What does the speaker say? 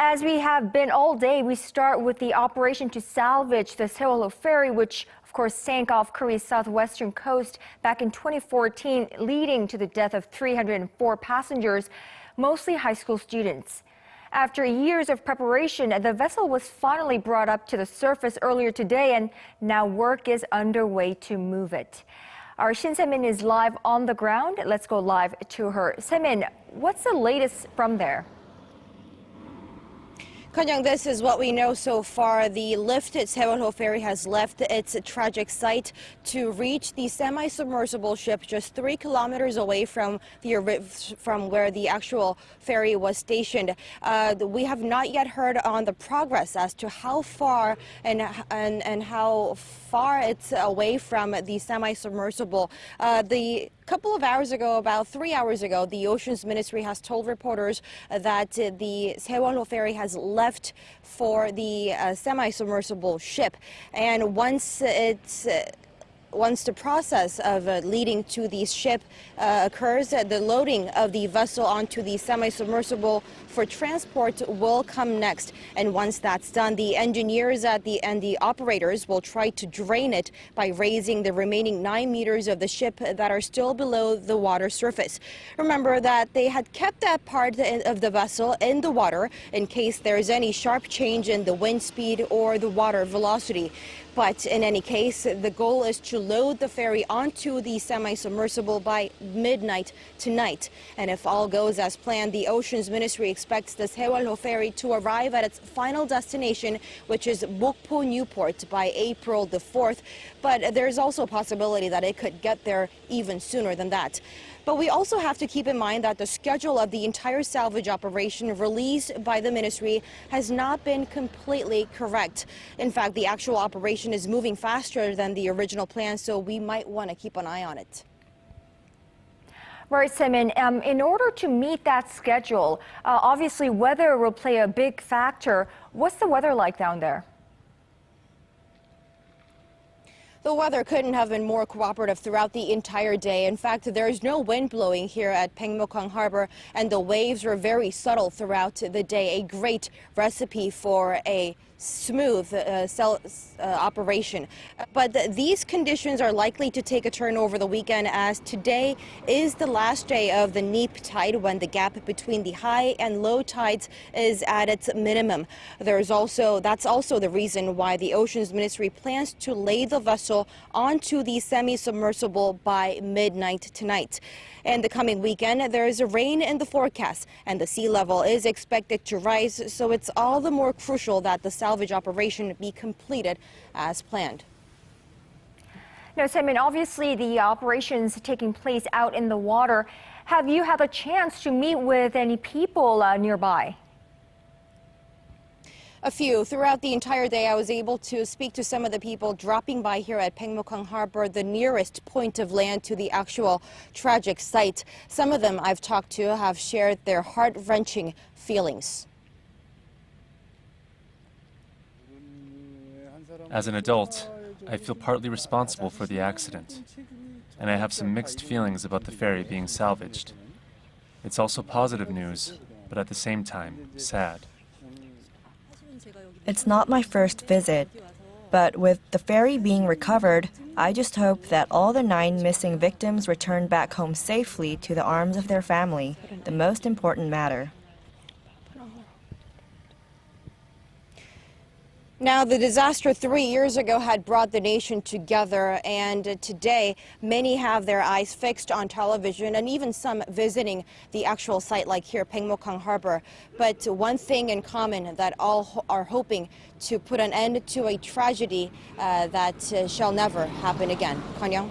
As we have been all day, we start with the operation to salvage the Sewol-ho ferry, which of course sank off Korea's southwestern coast back in 2014, leading to the death of 304 passengers, mostly high school students. After years of preparation, the vessel was finally brought up to the surface earlier today, and now work is underway to move it. Our Shin Se-min is live on the ground. Let's go live to her. Se-min, what's the latest from there? Kanyang, this is what we know so far. The lifted Sewol-ho ferry has left its tragic site to reach the semi-submersible ship just 3 kilometers away from where the actual ferry was stationed. We have not yet heard on the progress as to how far and how far it's away from the semi-submersible. The couple of hours ago, about 3 hours ago, the Oceans Ministry has told reporters that the Sewol-ho ferry has left for the semi-submersible ship, and once the process of leading to the ship occurs, the loading of the vessel onto the semi-submersible for transport will come next. And once that's done, the engineers and the operators will try to drain it by raising the remaining 9 meters of the ship that are still below the water surface. Remember that they had kept that part of the vessel in the water in case there's any sharp change in the wind speed or the water velocity. But in any case, the goal is to load the ferry onto the semi-submersible by midnight tonight. And if all goes as planned, the Oceans Ministry expects the Sewol-ho ferry to arrive at its final destination, which is Mokpo Newport, by April the 4th. But there's also a possibility that it could get there even sooner than that. But we also have to keep in mind that the schedule of the entire salvage operation released by the ministry has not been completely correct. In fact, the actual operation is moving faster than the original plan, so we might want to keep an eye on it. Right, Se-min, in order to meet that schedule, obviously weather will play a big factor. What's the weather like down there? The weather couldn't have been more cooperative throughout the entire day. In fact, there is no wind blowing here at Pyeongmokwang Harbor, and the waves were very subtle throughout the day. A great recipe for a smooth operation. But these conditions are likely to take a turn over the weekend, as today is the last day of the neap tide, when the gap between the high and low tides is at its minimum. That's also the reason why the Oceans Ministry plans to lay the vessel onto the semi-submersible by midnight tonight. In the coming weekend, there is rain in the forecast, and the sea level is expected to rise, so it's all the more crucial that the salvage operation be completed as planned. Now, Se-min, obviously the operations taking place out in the water. Have you had a chance to meet with any people nearby? A few. Throughout the entire day, I was able to speak to some of the people dropping by here at Pyeongmokwang Harbor, the nearest point of land to the actual tragic site. Some of them I've talked to have shared their heart-wrenching feelings. As an adult, I feel partly responsible for the accident, and I have some mixed feelings about the ferry being salvaged. It's also positive news, but at the same time, sad. It's not my first visit, but with the ferry being recovered, I just hope that all the 9 missing victims return back home safely to the arms of their family, the most important matter. Now, the disaster 3 years ago had brought the nation together, and today many have their eyes fixed on television, and even some visiting the actual site like here, Pyeongmokwang Harbor. But one thing in common, that all are hoping to put an end to a tragedy that shall never happen again. Kanyang?